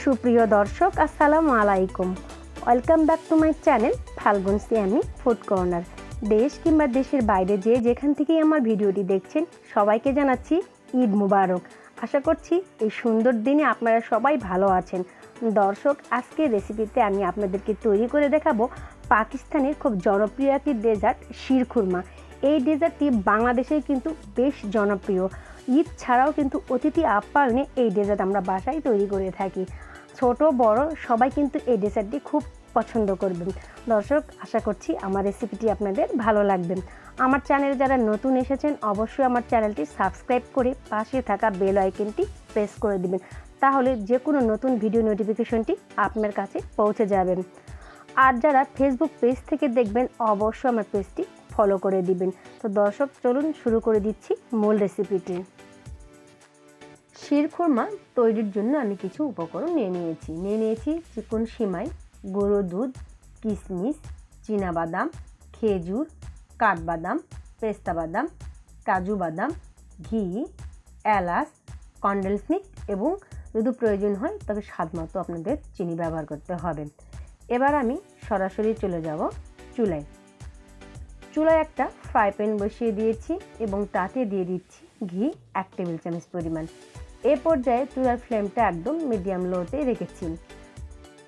সুপ্রিয় দর্শক আসসালামু আলাইকুম। Welcome back to my channel Falgun Siami food corner. দেশ কিংবা দেশের বাইরে যে যেখান থেকেই আমার ভিডিওটি দেখছেন সবাইকে জানাচ্ছি ঈদ মুবারক। আশা করছি এই সুন্দর দিনে আপনারা সবাই ভালো আছেন। দর্শক, আজকের রেসিপিতে আমি আপনাদেরকে তৈরি করে দেখাবো পাকিস্তানের খুব জনপ্রিয় একটি ডেজার্ট শিরখুরমা। এই ডেজার্টটি বাংলাদেশে কিন্তু বেশ জনপ্রিয়। ঈদ ছাড়াও কিন্তু অতিথি আপ্যায়নে এই ডেজার্ট আমরা বাসায় তৈরি করে থাকি। ছোট বড় সবাই কিন্তু এই ডেজার্টটি খুব পছন্দ করবেন। দর্শক, আশা করছি আমার রেসিপিটি আপনাদের ভালো লাগবে। আমার চ্যানেলে যারা নতুন এসেছেন অবশ্যই আমার চ্যানেলটি সাবস্ক্রাইব করে পাশে থাকা বেল আইকনটি প্রেস করে দিবেন, তাহলে যে কোনো নতুন ভিডিও নোটিফিকেশনটি আপনার কাছে পৌঁছে যাবেন। আর যারা ফেসবুক পেজ থেকে দেখবেন অবশ্যই আমার পেজটি ফলো করে দিবেন। তো দর্শক, চলুন শুরু করে দিচ্ছি মূল রেসিপিটি। শিরখুরমা তৈরির জন্য আমি কিছু উপকরণ নিয়ে নিয়েছি চিকন সিমাই, গুঁড়ো দুধ, কিশমিশ, চীনাবাদাম, খেজুর, কাঠবাদাম, পেস্তা বাদাম, কাজু বাদাম, ঘি, এলাচ, কনডেন্স মিল্ক এবং যদি প্রয়োজন হয় তবে স্বাদ মতো আপনাদের চিনি ব্যবহার করতে হবে। এবার আমি সরাসরি চলে যাব চুলায় একটা ফ্রাই প্যান বসিয়ে দিয়েছি এবং তাতে দিয়ে দিচ্ছি ঘি 1 টেবিল চামচ পরিমাণ। এ পর্যায়ে চুলার ফ্লেমটা একদম মিডিয়াম লোতে রেখেছি।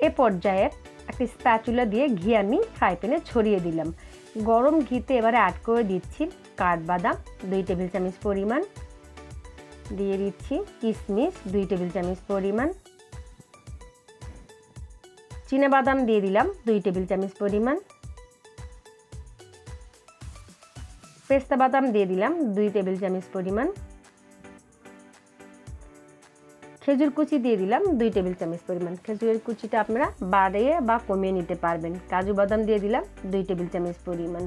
এ পর্যায়ে একটি স্প্যাচুলা দিয়ে ঘি আমি ফ্রাই প্যানে ছড়িয়ে দিলাম। গরম ঘিতে এবারে অ্যাড করে দিচ্ছি কাঠবাদাম 2 টেবিল চামচ পরিমাণ, দিয়ে দিচ্ছি কিশমিশ 2 টেবিল চামচ পরিমাণ, চীনাবাদাম দিয়ে দিলাম 2 টেবিল চামচ পরিমাণ, পেস্তা বাদাম দিয়ে দিলাম 2 টেবিল চামচ পরিমাণ, খেজুর কুচি দিয়ে দিলাম 2 টেবিল চামচ পরিমাণ। খেজুরের কুচিটা আপনারা বাড়িয়ে বা কমিয়ে নিতে পারবেন। কাজু বাদাম দিয়ে দিলাম 2 টেবিল চামচ পরিমাণ।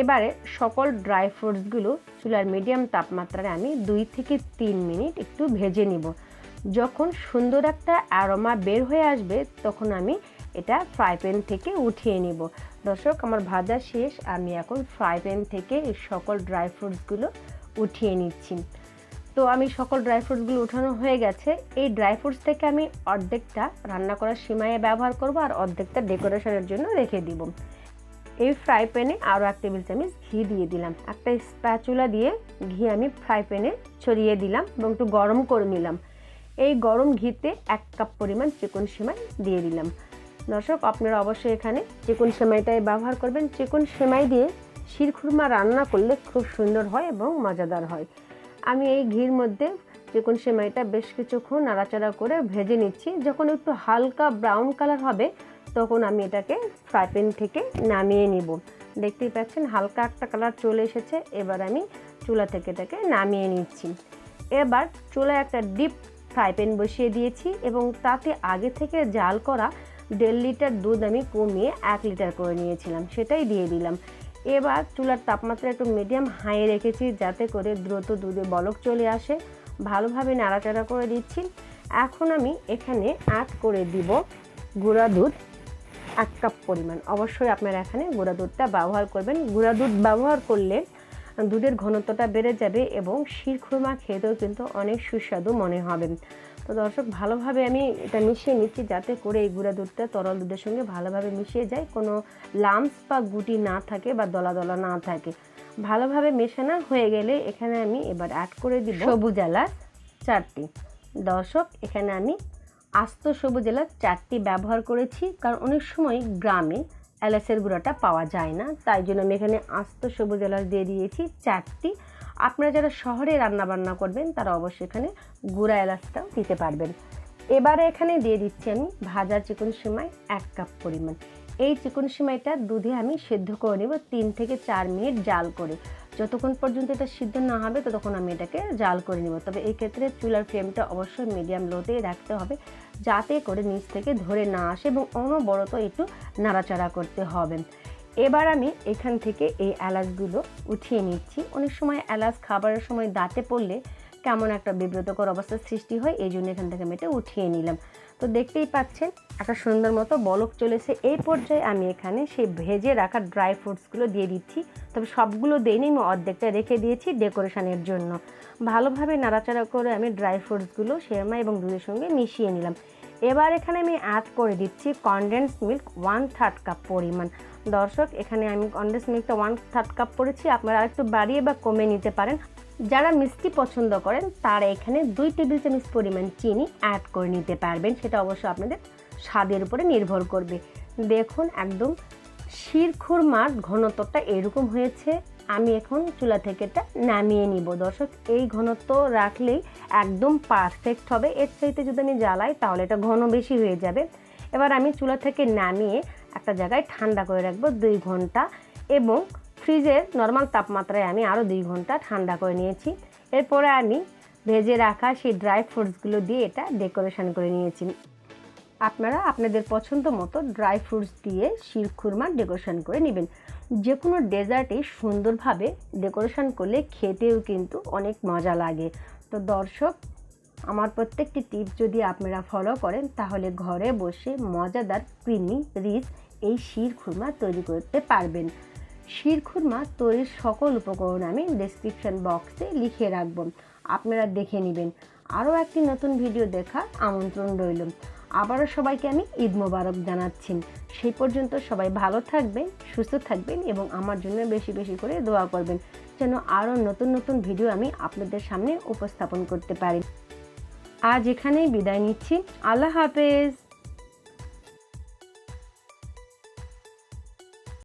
এবারে সকল ড্রাই ফ্রুটসগুলো চুলার মিডিয়াম তাপমাত্রায় আমি 2 থেকে 3 মিনিট একটু ভেজে নিব। যখন সুন্দর একটা অ্যারোমা বের হয়ে আসবে তখন আমি এটা ফ্রাই প্যান থেকে উঠিয়ে নিব। দর্শক, আমার ভাজা শেষ। আমি এখন ফ্রাই প্যান থেকে এই সকল ড্রাই ফ্রুটসগুলো উঠিয়ে নিচ্ছি। তো আমি সকল ড্রাই ফ্রুটসগুলো উঠানো হয়ে গেছে। এই ড্রাই ফ্রুটস থেকে আমি অর্ধেকটা রান্না করার সিমাইয়ে ব্যবহার করব আর অর্ধেকটা ডেকোরেশনের জন্য রেখে দিব। এই ফ্রাই প্যানে আরও 1 টেবিল চামচ ঘি দিয়ে দিলাম। একটা স্প্যাচুলা দিয়ে ঘি আমি ফ্রাই প্যানে ছড়িয়ে দিলাম এবং একটু গরম করে নিলাম। এই গরম ঘিতে 1 কাপ পরিমাণ চিকন সিমাই দিয়ে দিলাম। দর্শক, আপনারা অবশ্যই এখানে চিকন সেমাইটাই ব্যবহার করবেন। চিকন সেমাই দিয়ে শিরখুরমা রান্না করলে খুব সুন্দর হয় এবং মজাদার হয়। আমি এই ঘির মধ্যে চিকন সেমাইটা বেশ কিছুক্ষণ নাড়াচাড়া করে ভেজে নিচ্ছি। যখন একটু হালকা ব্রাউন কালার হবে তখন আমি এটাকে ফ্রাই প্যান থেকে নামিয়ে নিব। দেখতেই পাচ্ছেন হালকা একটা কালার চলে এসেছে। এবার আমি চুলা থেকে এটাকে নামিয়ে নিচ্ছি। এবার চুলায় একটা ডিপ ফ্রাই প্যান বসিয়ে দিয়েছি এবং তাতে আগে থেকে জাল করা 1.5 লিটার দুধ আমি কমিয়ে 1 লিটার করে নিয়েছিলাম, সেটাই দিয়ে দিলাম। এবার চুলার তাপমাত্রা একটু মিডিয়াম হাই রেখেছি যাতে করে দ্রুত দুধে বলক চলে আসে। ভালোভাবে নাড়াচাড়া করে দিচ্ছি। এখন আমি এখানে অ্যাড করে দিব গুঁড়া দুধ 1 কাপ পরিমাণ। অবশ্যই আপনারা এখানে গুঁড়া দুধটা ব্যবহার করবেন। গুঁড়া দুধ ব্যবহার করলে দুধের ঘনত্বটা বেড়ে যাবে এবং শিরখুরমা খেতেও কিন্তু অনেক সুস্বাদু মনে হবে। তো দর্শক, ভালোভাবে আমি এটা মিশিয়ে নিচ্ছি যাতে করে এই গুঁড়া দুধটা তরল দুধের সঙ্গে ভালোভাবে মিশিয়ে যায়, কোনো লাম্পস বা গুটি না থাকে বা দলা দলা না থাকে। ভালোভাবে মেশানো হয়ে গেলে এখানে আমি এবার অ্যাড করে দিব সবুজ এলাচ 4টি। দর্শক, এখানে আমি আস্ত সবুজ এলাচ 4টি ব্যবহার করেছি, কারণ অনেক সময় গ্রামে এলাচের গুঁড়াটা পাওয়া যায় না, তাই জন্য আমি এখানে আস্ত সবুজ এলাচ দিয়ে দিয়েছি 4টি। আপনারা যারা শহরে রান্নাবান্না করবেন তারা অবশ্যই এখানে গুঁড়া এলাচটাও দিতে পারবেন। এবারে এখানে দিয়ে দিচ্ছি আমি ভাজা চিকন সিমাই 1 কাপ পরিমাণ। এই চিকন সিমাইটা দুধে আমি সেদ্ধ করে নেব 3 থেকে 4 মিনিট জাল করে। যতক্ষণ পর্যন্ত এটা সিদ্ধ না হবে ততক্ষণ আমি এটাকে জাল করে নেব। তবে এই ক্ষেত্রে চুলার ফ্লেমটা অবশ্যই মিডিয়াম লোতেই রাখতে হবে যাতে করে নিচ থেকে ধরে না আসে এবং অনবরত একটু নাড়াচাড়া করতে হবে। এবার আমি এখান থেকে এই এলাচগুলো উঠিয়ে নিচ্ছি। অনেক সময় এলাচ খাবারের সময় দাঁতে পড়লে কেমন একটা বিব্রতকর অবস্থার সৃষ্টি হয়, এই জন্য এখান থেকে আমি এটা উঠিয়ে নিলাম। তো দেখতেই পাচ্ছেন একটা সুন্দর মতো বলক চলেছে। এই পর্যায়ে আমি এখানে সেই ভেজে রাখা ড্রাই ফ্রুটসগুলো দিয়ে দিচ্ছি। তবে সবগুলো দিইনি, আমি অর্ধেকটা রেখে দিয়েছি ডেকোরেশনের জন্য। ভালোভাবে নাড়াচাড়া করে আমি ড্রাই ফ্রুটসগুলো সেমাই এবং দুধের সঙ্গে মিশিয়ে নিলাম। এবার এখানে আমি অ্যাড করে দিচ্ছি কনডেন্স মিল্ক 1/3 কাপ পরিমাণ। দর্শক, এখানে আমি কনডেন্স মিল্কটা 1/3 কাপ করেছি, আপনারা আরেকটু বাড়িয়ে বা কমিয়ে নিতে পারেন। যারা মিষ্টি পছন্দ করেন তারা এখানে 2 টেবিল চামচ পরিমাণ চিনি অ্যাড করে নিতে পারবেন, সেটা অবশ্য আপনাদের স্বাদের উপরে নির্ভর করবে। দেখুন একদম শিরখুরমার ঘনত্বটা এরকম হয়েছে। আমি এখন চুলা থেকে এটা নামিয়ে নিব। দর্শক, এই ঘনত্ব রাখলেই একদম পারফেক্ট হবে। এর চাইতে যদি আমি জ্বালাই তাহলে এটা ঘন বেশি হয়ে যাবে। এবার আমি চুলা থেকে নামিয়ে একটা জায়গায় ঠান্ডা করে রাখবো 2 ঘন্টা, এবং ফ্রিজের নর্মাল তাপমাত্রায় আমি আরও 2 ঘন্টা ঠান্ডা করে নিয়েছি। এরপরে আমি ভেজে রাখা সেই ড্রাই ফ্রুটসগুলো দিয়ে এটা ডেকোরেশন করে নিয়েছি। আপনারা আপনাদের পছন্দ মতো ড্রাই ফ্রুটস দিয়ে শিরখুরমা ডেকোরেশন করে নেবেন। যে কোনো ডেজার্টে সুন্দরভাবে ডেকোরেশন করলে খেতেও কিন্তু অনেক মজা লাগে। তো দর্শক, আমার প্রত্যেকটি টিপস যদি আপনারা ফলো করেন তাহলে ঘরে বসে মজাদার ক্রিমি রিচ এই শিরখুরমা তৈরি করতে পারবেন। শিরখুরমা তৈরির সকল উপকরণ আমি ডেসক্রিপশন বক্সে লিখে রাখব, আপনারা দেখে নেবেন। আরও একটি নতুন ভিডিও দেখার আমন্ত্রণ রইল। আবারও সবাইকে আমি ঈদ মোবারক জানাচ্ছি। সেই পর্যন্ত সবাই ভালো থাকবেন, সুস্থ থাকবেন এবং আমার জন্য বেশি বেশি করে দোয়া করবেন, যেন আরও নতুন নতুন ভিডিও আমি আপনাদের সামনে উপস্থাপন করতে পারি। আজ এখানেই বিদায় নিচ্ছি। আল্লাহ হাফেজ।